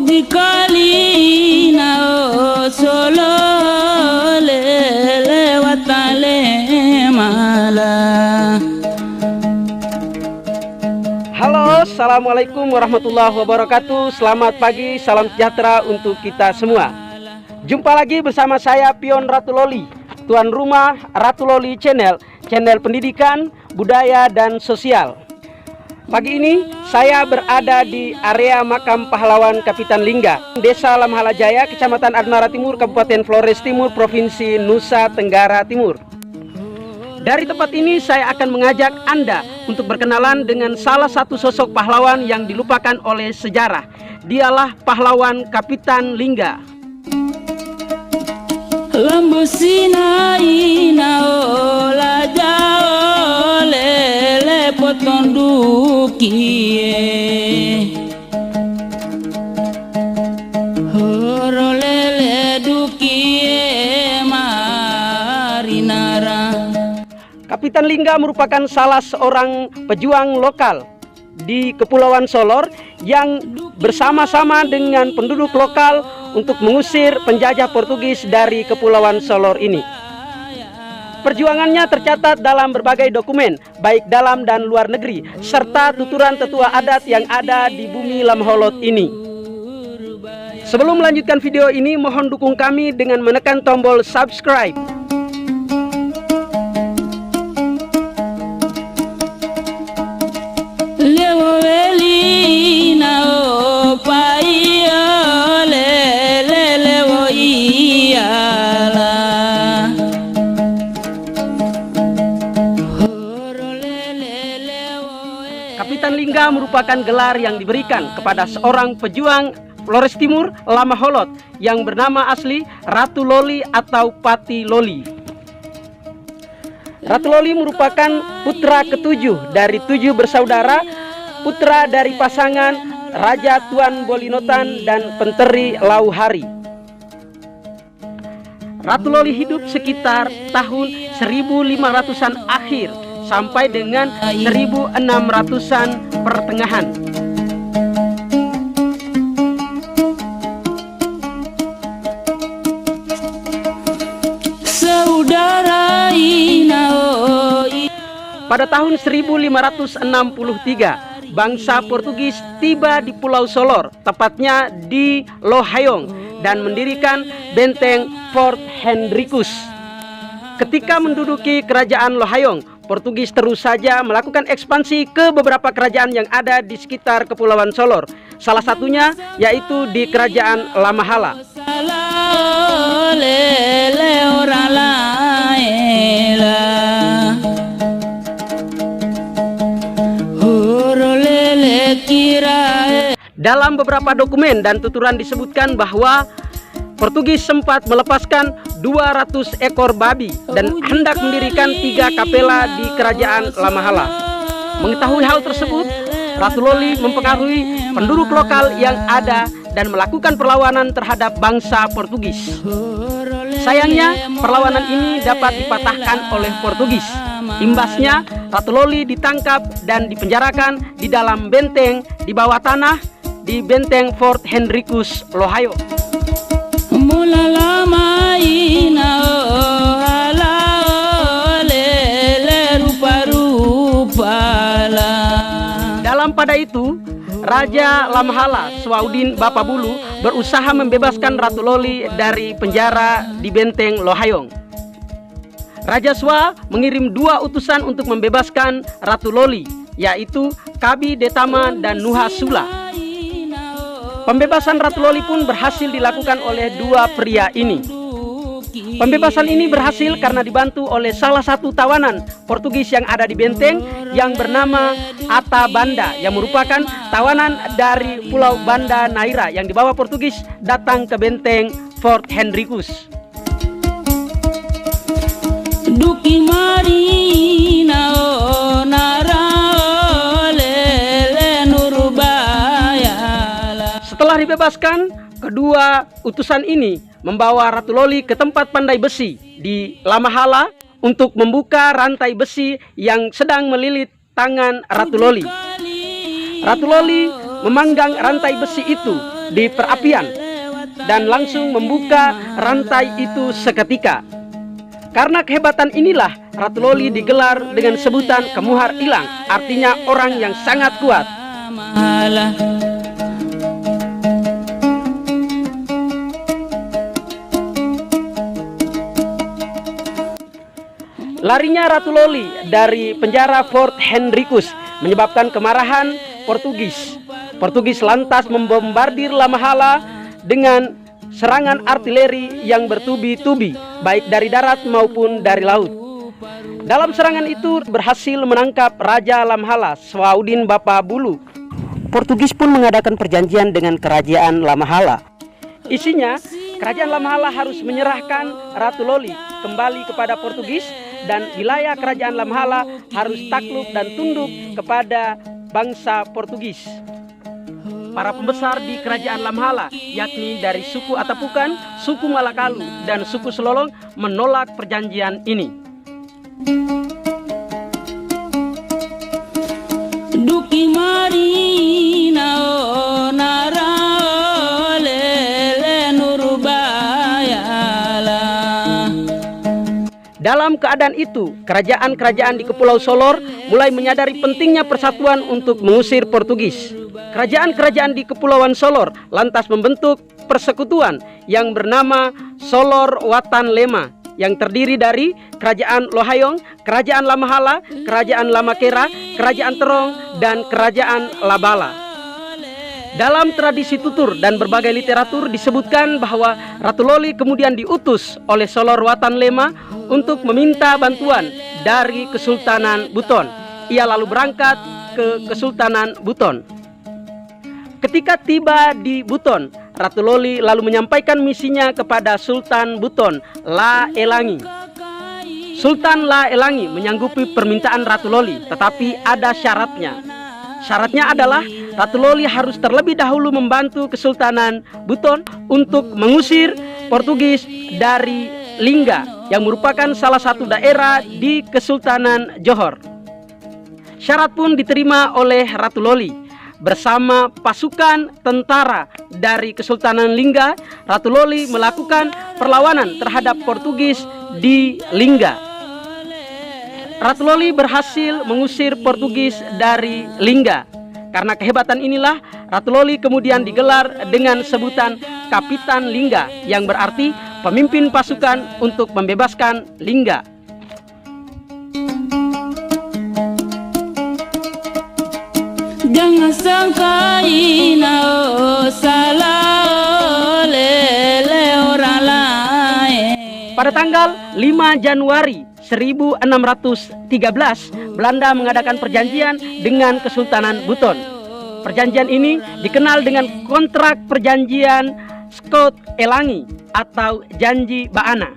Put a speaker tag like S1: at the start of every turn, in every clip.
S1: Bikali na solo le watale mala.
S2: Halo, assalamualaikum warahmatullahi wabarakatuh. Selamat pagi, salam sejahtera untuk kita semua. Jumpa lagi bersama saya Pion Ratu Loli, tuan rumah Ratu Loli Channel, channel pendidikan, budaya dan sosial. Pagi ini saya berada di area makam pahlawan Kapitan Lingga, Desa Lamhala Jaya, Kecamatan Admara Timur, Kabupaten Flores Timur, Provinsi Nusa Tenggara Timur. Dari tempat ini saya akan mengajak Anda untuk berkenalan dengan salah satu sosok pahlawan yang dilupakan oleh sejarah. Dialah pahlawan Kapitan Lingga.
S1: Lambusina ina ola jao lele potondukie horo lele dukie marinara.
S2: Kapitan Lingga merupakan salah seorang pejuang lokal di Kepulauan Solor yang bersama-sama dengan penduduk lokal untuk mengusir penjajah Portugis dari Kepulauan Solor ini. Perjuangannya tercatat dalam berbagai dokumen, baik dalam dan luar negeri, serta tuturan tetua adat yang ada di bumi Lamholot ini. Sebelum melanjutkan video ini, mohon dukung kami dengan menekan tombol subscribe. Kapitan Lingga merupakan gelar yang diberikan kepada seorang pejuang Flores Timur, Lamholot, yang bernama asli Ratu Loli atau Pati Loli. Ratu Loli merupakan putra ketujuh dari 7 bersaudara, putra dari pasangan Raja Tuan Bolinotan dan Penteri Lauhari. Ratu Loli hidup sekitar tahun 1500-an akhir sampai dengan 1600-an pertengahan. Pada tahun 1563, bangsa Portugis tiba di Pulau Solor, tepatnya di Lohayong, dan mendirikan benteng Fort Hendrikus. Ketika menduduki kerajaan Lohayong, Portugis terus saja melakukan ekspansi ke beberapa kerajaan yang ada di sekitar Kepulauan Solor. Salah satunya yaitu di kerajaan Lamahala. Dalam beberapa dokumen dan tuturan disebutkan bahwa Portugis sempat melepaskan 200 ekor babi dan hendak mendirikan 3 kapela di kerajaan Lamahala. Mengetahui hal tersebut, Ratu Loli mempengaruhi penduduk lokal yang ada dan melakukan perlawanan terhadap bangsa Portugis. Sayangnya, perlawanan ini dapat dipatahkan oleh Portugis. Imbasnya, Ratu Loli ditangkap dan dipenjarakan di dalam benteng di bawah tanah di benteng Fort Hendrikus, Lohayong. Dalam pada itu, Raja Lamhala, Swaudin Bapabulu, berusaha membebaskan Ratu Loli dari penjara di benteng Lohayong. Raja Swa mengirim 2 utusan untuk membebaskan Ratu Loli, yaitu Kabi Detama dan Nuha Sula. Pembebasan Ratu Loli pun berhasil dilakukan oleh 2 pria ini. Pembebasan ini berhasil karena dibantu oleh salah satu tawanan Portugis yang ada di benteng yang bernama Ata Banda, yang merupakan tawanan dari Pulau Banda Naira yang dibawa Portugis datang ke benteng Fort Hendrikus. Duki Marina Setelah dibebaskan, kedua utusan ini membawa Ratu Loli ke tempat pandai besi di Lamahala untuk membuka rantai besi yang sedang melilit tangan Ratu Loli. Ratu Loli memanggang rantai besi itu di perapian dan langsung membuka rantai itu seketika. Karena kehebatan inilah Ratu Loli digelar dengan sebutan Kemuhar Ilang, artinya orang yang sangat kuat. Larinya Ratu Loli dari penjara Fort Henricus menyebabkan kemarahan Portugis. Portugis lantas membombardir La Mahala dengan serangan artileri yang bertubi-tubi, baik dari darat maupun dari laut. Dalam serangan itu berhasil menangkap Raja La Mahala, Swaudin Bapa Bulu. Portugis pun mengadakan perjanjian dengan kerajaan La Mahala. Isinya, kerajaan La Mahala harus menyerahkan Ratu Loli kembali kepada Portugis, dan wilayah kerajaan La Mahala harus takluk dan tunduk kepada bangsa Portugis. Para pembesar di kerajaan La Mahala, yakni dari suku Atapukan, suku Malakalu, dan suku Selolong menolak perjanjian ini.
S1: Duki marina o nara lele nurbayala.
S2: Dalam keadaan itu, kerajaan-kerajaan di Kepulauan Solor mulai menyadari pentingnya persatuan untuk mengusir Portugis. Kerajaan-kerajaan di Kepulauan Solor lantas membentuk persekutuan yang bernama Solor Watan Lema, yang terdiri dari Kerajaan Lohayong, Kerajaan La Mahala, Kerajaan La Makera, Kerajaan Terong, dan Kerajaan Labala. Dalam tradisi tutur dan berbagai literatur disebutkan bahwa Ratu Loli kemudian diutus oleh Solor Watan Lema untuk meminta bantuan dari Kesultanan Buton. Ia lalu berangkat ke Kesultanan Buton. Ketika tiba di Buton, Ratu Loli lalu menyampaikan misinya kepada Sultan Buton, La Elangi. Sultan La Elangi menyanggupi permintaan Ratu Loli, tetapi ada syaratnya. Syaratnya adalah Ratu Loli harus terlebih dahulu membantu Kesultanan Buton untuk mengusir Portugis dari Lingga, yang merupakan salah satu daerah di Kesultanan Johor. Syarat pun diterima oleh Ratu Loli. Bersama pasukan tentara dari Kesultanan Lingga, Ratu Loli melakukan perlawanan terhadap Portugis di Lingga. Ratu Loli berhasil mengusir Portugis dari Lingga. Karena kehebatan inilah, Ratu Loli kemudian digelar dengan sebutan Kapitan Lingga, yang berarti pemimpin pasukan untuk membebaskan Lingga.
S1: Jangan sangka inao salah lele orang lain.
S2: Pada tanggal 5 Januari 1613, Belanda mengadakan perjanjian dengan Kesultanan Buton. Perjanjian ini dikenal dengan kontrak perjanjian Skot Elangi atau janji Baana.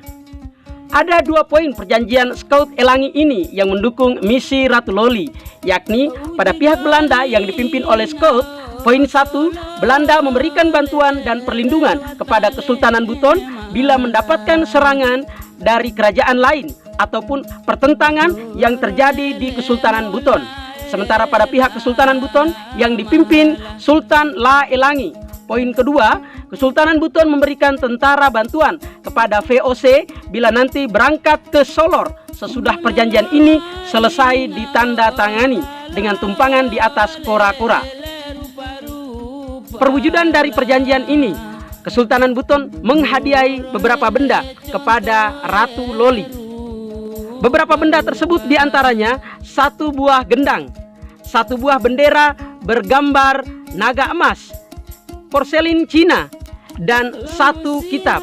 S2: Ada 2 poin perjanjian Skot Elangi ini yang mendukung misi Ratu Loli, yakni pada pihak Belanda yang dipimpin oleh Skot. Poin 1, Belanda memberikan bantuan dan perlindungan kepada Kesultanan Buton bila mendapatkan serangan dari kerajaan lain ataupun pertentangan yang terjadi di Kesultanan Buton. Sementara pada pihak Kesultanan Buton yang dipimpin Sultan La Elangi, poin kedua, Kesultanan Buton memberikan tentara bantuan kepada VOC bila nanti berangkat ke Solor sesudah perjanjian ini selesai ditandatangani dengan tumpangan di atas kora-kora. Perwujudan dari perjanjian ini, Kesultanan Buton menghadiahi beberapa benda kepada Ratu Loli. Beberapa benda tersebut diantaranya 1 buah gendang, 1 buah bendera bergambar naga emas, porselin Cina, dan 1 kitab.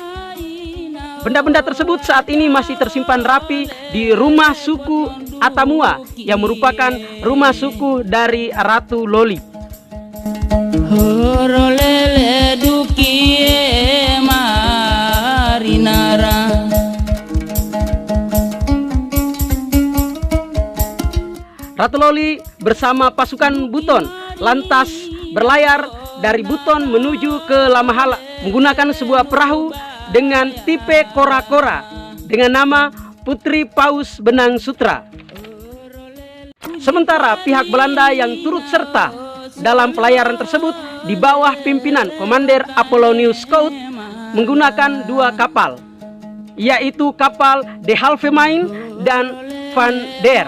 S2: Benda-benda tersebut saat ini masih tersimpan rapi di rumah suku Atamua yang merupakan rumah suku dari Ratu Loli.
S1: Horolele dukie marinara.
S2: Ratu Loli bersama pasukan Buton lantas berlayar dari Buton menuju ke La Mahala menggunakan sebuah perahu dengan tipe kora-kora dengan nama Putri Paus Benang Sutra. Sementara pihak Belanda yang turut serta dalam pelayaran tersebut di bawah pimpinan Komander Apollonius Scout menggunakan 2 kapal, yaitu kapal De Halfemain dan Van der.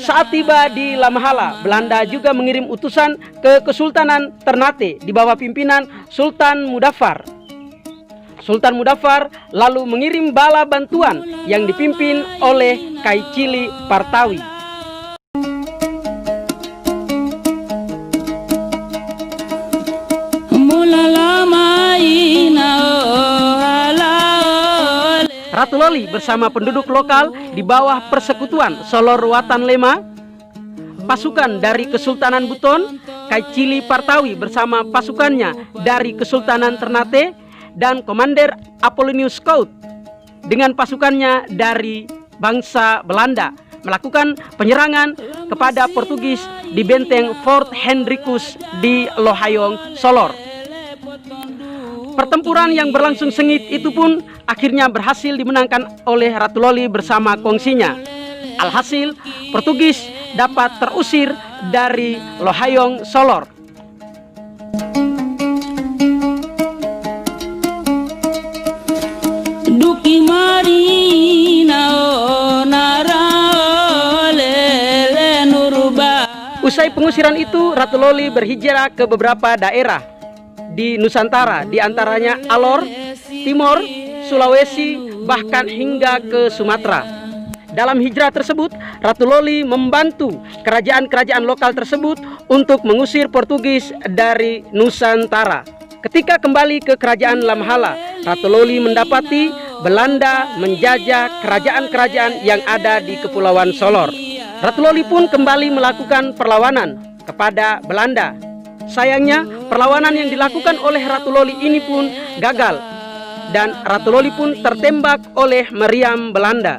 S2: Saat tiba di Lamhala, Belanda juga mengirim utusan ke Kesultanan Ternate di bawah pimpinan Sultan Mudaffar. Sultan Mudaffar lalu mengirim bala bantuan yang dipimpin oleh Kai Cili Partawi. Ratu Loli bersama penduduk lokal di bawah persekutuan Solor Watan Lema, pasukan dari Kesultanan Buton, Kai Cili Partawi bersama pasukannya dari Kesultanan Ternate, dan Komander Apollonius Scout dengan pasukannya dari bangsa Belanda melakukan penyerangan kepada Portugis di benteng Fort Hendrikus di Lohayong, Solor. Pertempuran yang berlangsung sengit itu pun akhirnya berhasil dimenangkan oleh Ratu Loli bersama kongsinya. Alhasil, Portugis dapat terusir dari Lohayong, Solor. Usai pengusiran itu, Ratu Loli berhijrah ke beberapa daerah di Nusantara, di antaranya Alor, Timor, Sulawesi, bahkan hingga ke Sumatera. Dalam hijrah tersebut, Ratu Loli membantu kerajaan-kerajaan lokal tersebut untuk mengusir Portugis dari Nusantara. Ketika kembali ke kerajaan Lamhala, Ratu Loli mendapati Belanda menjajah kerajaan-kerajaan yang ada di Kepulauan Solor. Ratu Loli pun kembali melakukan perlawanan kepada Belanda. Sayangnya, perlawanan yang dilakukan oleh Ratu Loli ini pun gagal, dan Ratu Loli pun tertembak oleh meriam Belanda.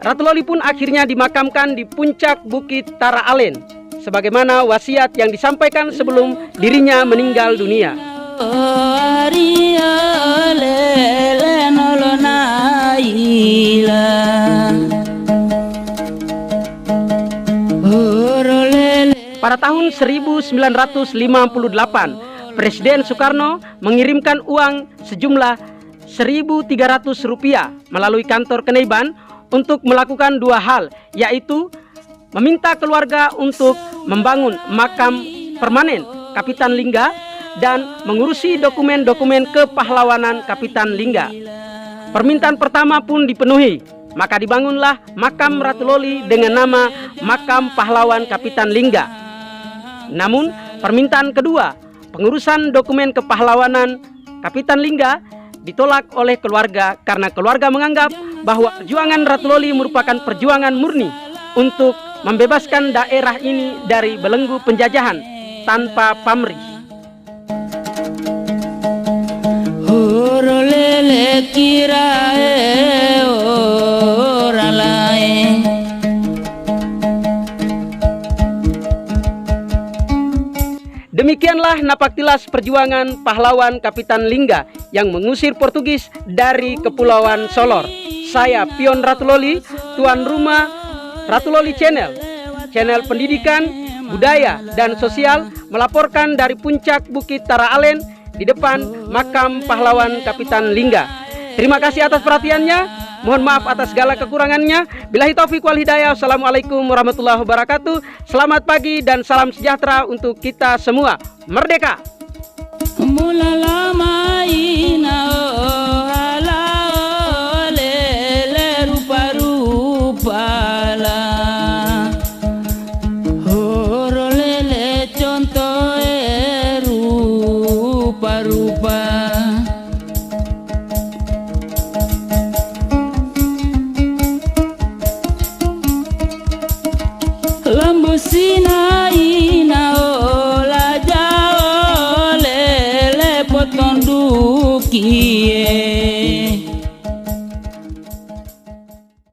S2: Ratu Loli pun akhirnya dimakamkan di puncak Bukit Tara Alen, sebagaimana wasiat yang disampaikan sebelum dirinya meninggal dunia. Pada tahun 1958, Presiden Soekarno mengirimkan uang sejumlah Rp1.300 melalui kantor Keneiban untuk melakukan 2 hal, yaitu meminta keluarga untuk membangun makam permanen Kapitan Lingga dan mengurusi dokumen-dokumen kepahlawanan Kapitan Lingga. Permintaan pertama pun dipenuhi, maka dibangunlah makam Ratu Loli dengan nama Makam Pahlawan Kapitan Lingga. Namun, permintaan kedua, pengurusan dokumen kepahlawanan Kapitan Lingga, ditolak oleh keluarga karena keluarga menganggap bahwa perjuangan Ratu Loli merupakan perjuangan murni untuk membebaskan daerah ini dari belenggu penjajahan tanpa pamrih. Demikianlah napaktilas perjuangan pahlawan Kapitan Lingga yang mengusir Portugis dari Kepulauan Solor. Saya Pion Ratu Loli, tuan rumah Ratu Loli Channel, channel pendidikan, budaya, dan sosial, melaporkan dari puncak Bukit Tara Alen di depan makam pahlawan Kapitan Lingga. Terima kasih atas perhatiannya. Mohon maaf atas segala kekurangannya. Billahi taufiq wal hidayah. Assalamualaikum warahmatullahi wabarakatuh. Selamat pagi dan salam sejahtera untuk kita semua. Merdeka!